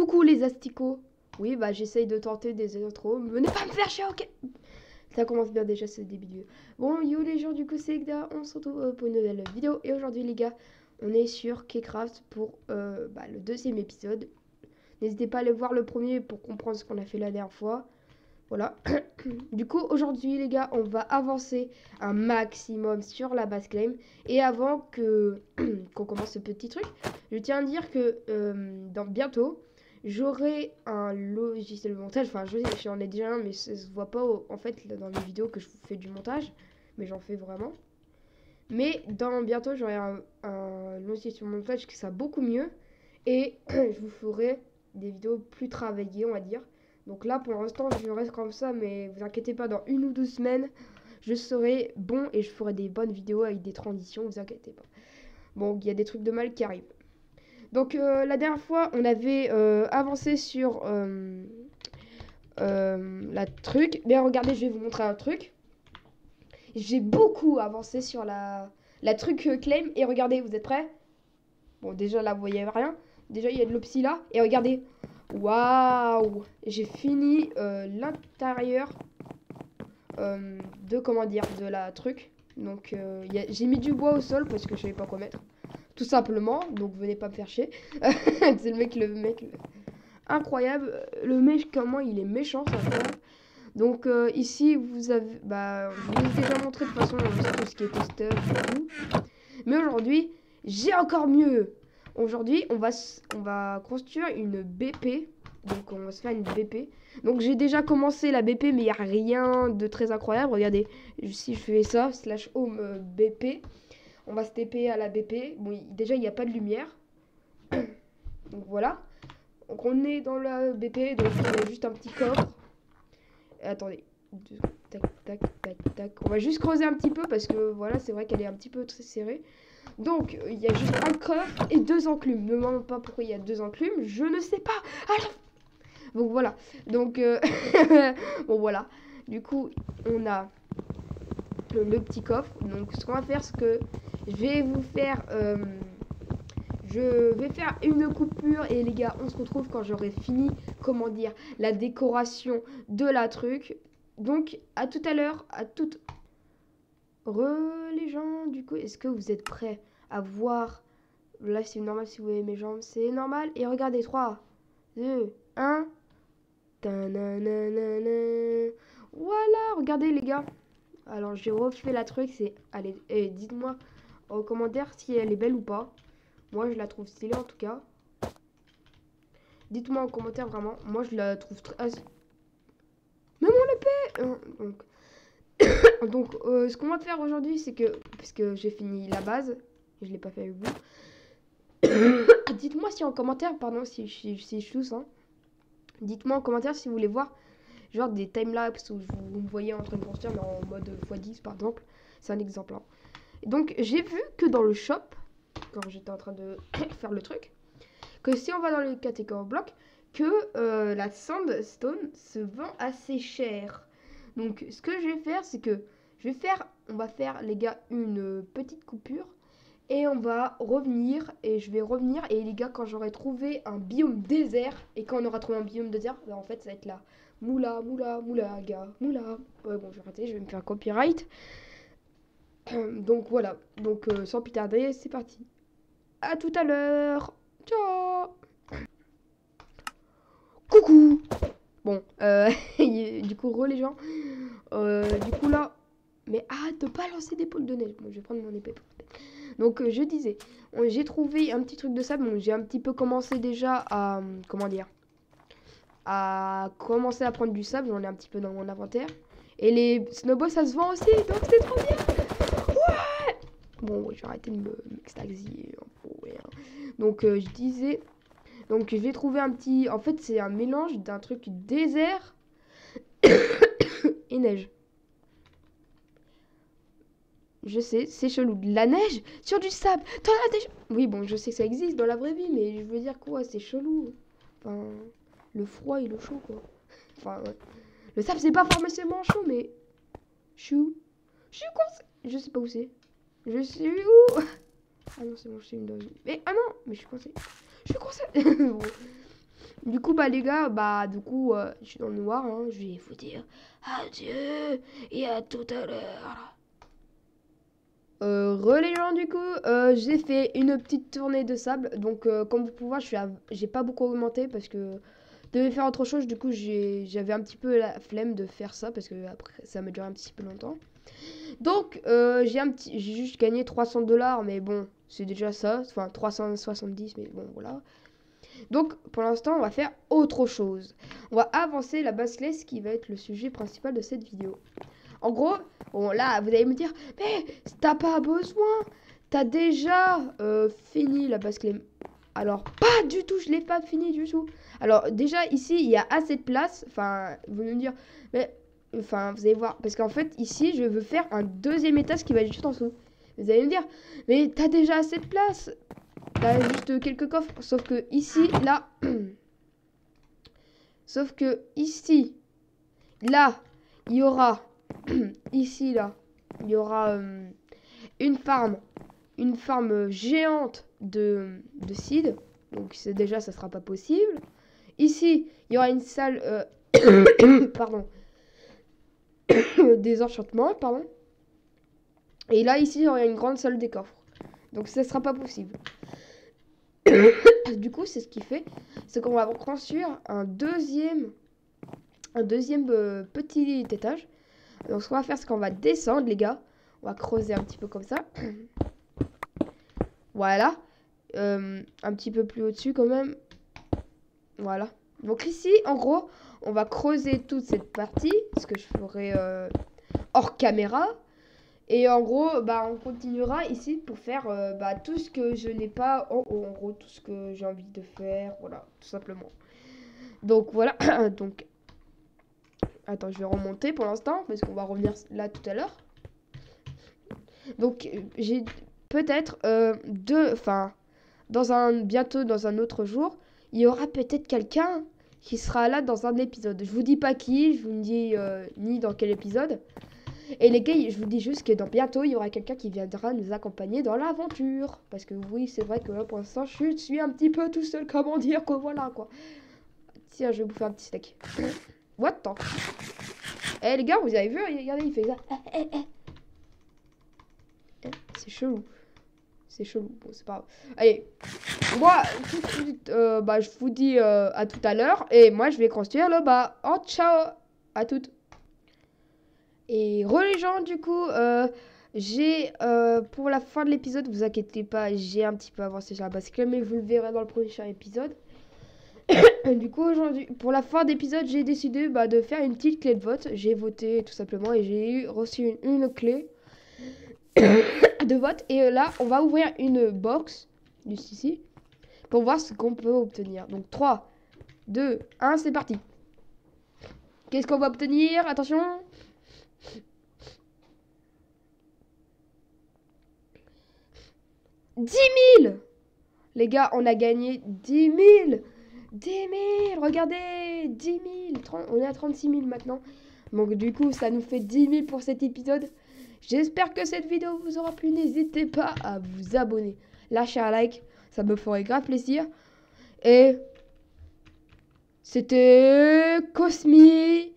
Coucou les asticots. Oui, bah j'essaye de tenter des intros. Venez pas me faire chier, ok? Ça commence bien déjà ce début de vidéo. Bon, yo les gens, du coup c'est Egda. On se retrouve pour une nouvelle vidéo. Et aujourd'hui les gars, on est sur Kcraft pour le deuxième épisode. N'hésitez pas à aller voir le premier pour comprendre ce qu'on a fait la dernière fois. Voilà. Du coup, aujourd'hui les gars, on va avancer un maximum sur la base claim. Et avant que qu'on commence ce petit truc, je tiens à dire que dans bientôt, j'aurai un logiciel de montage. Enfin, j'en ai déjà un, mais ça se voit pas en fait là, dans les vidéos que je fais du montage. Mais j'en fais vraiment. Mais bientôt, j'aurai un logiciel de montage qui sera beaucoup mieux. Et je vous ferai des vidéos plus travaillées, on va dire. Donc là, pour l'instant, je reste comme ça. Mais vous inquiétez pas, dans 1 ou 2 semaines, je serai bon et je ferai des bonnes vidéos avec des transitions. Vous inquiétez pas. Bon, il y a des trucs de mal qui arrivent. Donc la dernière fois, on avait avancé sur la truc. Mais regardez, je vais vous montrer un truc. J'ai beaucoup avancé sur la truc claim. Et regardez, vous êtes prêts? Bon, déjà là, vous voyez rien. Déjà, il y a de l'opsie là. Et regardez. Waouh! J'ai fini l'intérieur de la truc. Donc, j'ai mis du bois au sol parce que je savais pas quoi mettre. Tout simplement, donc venez pas me faire chier. C'est le mec incroyable. Le mec, comment il est méchant, ça fait. Donc ici, vous avez, je vous ai déjà montré de toute façon tout ce qui était stuff et tout. Mais aujourd'hui, j'ai encore mieux. Aujourd'hui, on va construire une BP. Donc on va se faire une BP. Donc j'ai déjà commencé la BP, mais il n'y a rien de très incroyable. Regardez, si je fais ça, /home BP. On va se TP à la BP. Bon, déjà, il n'y a pas de lumière. Donc, voilà. Donc, on est dans la BP. Donc, il y a juste un petit coffre. Et attendez. Tac, tac, tac, tac. On va juste creuser un petit peu parce que, voilà, c'est vrai qu'elle est un petit peu très serrée. Donc, il y a juste un coffre et 2 enclumes. Ne me demande pas pourquoi il y a 2 enclumes. Je ne sais pas. Alors... Donc, voilà. Donc, bon, voilà. Du coup, on a le petit coffre. Donc, ce qu'on va faire, c'est que je vais vous faire une coupure et les gars, on se retrouve quand j'aurai fini, la décoration de la truc. Donc à tout à l'heure, les gens, du coup, est-ce que vous êtes prêts à voir? Là c'est normal si vous voyez mes jambes, c'est normal. Et regardez, 3, 2, 1. Voilà, regardez les gars. Alors j'ai refait la truc, allez, dites-moi en commentaire si elle est belle ou pas. Moi je la trouve stylée en tout cas. Dites-moi en commentaire vraiment. Moi je la trouve très... Mais mon épée Donc ce qu'on va faire aujourd'hui, c'est que... Puisque j'ai fini la base, et je l'ai pas fait avec vous. Dites-moi si en commentaire, pardon si je tousse, hein. Dites-moi en commentaire si vous voulez voir genre des timelapses où vous me voyez en train de construire, mais en mode x10 par exemple. C'est un exemple, hein. Donc j'ai vu que dans le shop, quand j'étais en train de faire le truc, que si on va dans les catégories blocs, que la sandstone se vend assez cher. Donc ce que je vais faire, c'est que on va faire les gars une petite coupure et on va revenir et je vais revenir et les gars quand j'aurai trouvé un biome désert et quand on aura trouvé un biome désert, en fait ça va être là. Moula, gars, moula. Ouais bon, je vais arrêter, je vais me faire copyright. Donc voilà, donc sans plus tarder, c'est parti. À tout à l'heure. Ciao. Coucou. Bon, du coup, les gens. Du coup là, mais arrête de pas lancer des boules de neige. Bon, je vais prendre mon épée. Donc je disais, j'ai trouvé un petit truc de sable. Bon, j'ai un petit peu commencé déjà à, à commencer à prendre du sable. J'en ai un petit peu dans mon inventaire. Et les snowballs, ça se vend aussi, donc c'est trop bien. Ouais. Bon, je vais arrêter de m'extasier. Donc je disais, donc je vais trouver un petit, en fait c'est un mélange d'un truc désert et neige. Je sais, c'est chelou. De la neige sur du sable. T'en as déjà... Oui, bon, je sais que ça existe dans la vraie vie, mais je veux dire quoi, c'est chelou. Enfin, le froid et le chaud, quoi. Enfin, ouais. Le sable, c'est pas forcément chaud, mais... Chou. Je suis coincé. Je sais pas où c'est. Je suis où? Ah non, c'est bon, je suis une dose. Mais, ah non, mais je suis coincé. Je suis coincé. Bon. Du coup, bah les gars, bah du coup, je suis dans le noir, hein, je vais vous dire adieu et à tout à l'heure. Les gens, du coup, j'ai fait une petite tournée de sable. Donc, comme vous pouvez voir, j'ai pas beaucoup augmenté parce que je devais faire autre chose. Du coup, j'avais un petit peu la flemme de faire ça parce que après, ça m'a duré un petit peu longtemps. Donc, j'ai juste gagné 300 $, mais bon, c'est déjà ça. Enfin, 370, mais bon, voilà. Donc, pour l'instant, on va faire autre chose. On va avancer la basse-classe qui va être le sujet principal de cette vidéo. En gros, bon là, vous allez me dire, mais t'as pas besoin, t'as déjà fini la basse-clé. Alors, pas du tout, je l'ai pas fini du tout. Alors, déjà, ici, il y a assez de place. Enfin, vous allez me dire, mais, enfin, vous allez voir, parce qu'en fait, ici, je veux faire un deuxième étage qui va être juste en dessous. Vous allez me dire, mais t'as déjà assez de place. T'as juste quelques coffres, sauf que ici, là, sauf que ici, là, il y aura ici là, il y aura une farm géante de seed. Donc c'est déjà ça sera pas possible. Ici, il y aura une salle pardon des enchantements, pardon. Et là ici, il y aura une grande salle des coffres. Donc ça sera pas possible. Du coup, c'est ce qui fait, c'est qu'on va construire un deuxième petit étage. Donc ce qu'on va faire, c'est qu'on va descendre, les gars. On va creuser un petit peu comme ça. Voilà. Un petit peu plus au-dessus quand même. Voilà. Donc ici, en gros, on va creuser toute cette partie. Ce que je ferai hors caméra. Et en gros, bah, on continuera ici pour faire bah, tout ce que je n'ai pas en haut. En gros, tout ce que j'ai envie de faire. Voilà, tout simplement. Donc voilà. Donc, attends, je vais remonter pour l'instant. Parce qu'on va revenir là tout à l'heure. Donc, j'ai peut-être bientôt dans un autre jour, il y aura peut-être quelqu'un qui sera là dans un épisode. Je vous dis pas qui, je vous dis ni dans quel épisode. Et les gars, je vous dis juste que bientôt, il y aura quelqu'un qui viendra nous accompagner dans l'aventure. Parce que oui, c'est vrai que là, pour l'instant, je suis un petit peu tout seul, comment dire, que voilà, quoi. Tiens, je vais vous faire un petit steak. What the? Eh les gars, vous avez vu, regardez, il fait ça. C'est chelou. C'est chelou. Bon, c'est pas grave. Allez. Moi, tout de suite, bah, je vous dis à tout à l'heure. Et moi, je vais construire le bas. Oh, ciao. À toutes. Et les gens, du coup, j'ai, pour la fin de l'épisode, vous inquiétez pas, j'ai un petit peu avancé sur la bascule, mais vous le verrez dans le prochain épisode. Du coup, aujourd'hui, pour la fin d'épisode, j'ai décidé bah, de faire une petite clé de vote. J'ai voté tout simplement et j'ai reçu une clé de vote. Et là, on va ouvrir une box, juste ici, pour voir ce qu'on peut obtenir. Donc 3, 2, 1, c'est parti. Qu'est-ce qu'on va obtenir? Attention. « 10 000 ! Les gars, on a gagné 10 000. 10 000, regardez, 10 000. On est à 36 000 maintenant. Donc du coup, ça nous fait 10 000 pour cet épisode. J'espère que cette vidéo vous aura plu. N'hésitez pas à vous abonner, lâcher un like. Ça me ferait grave plaisir. Et c'était Cosmi.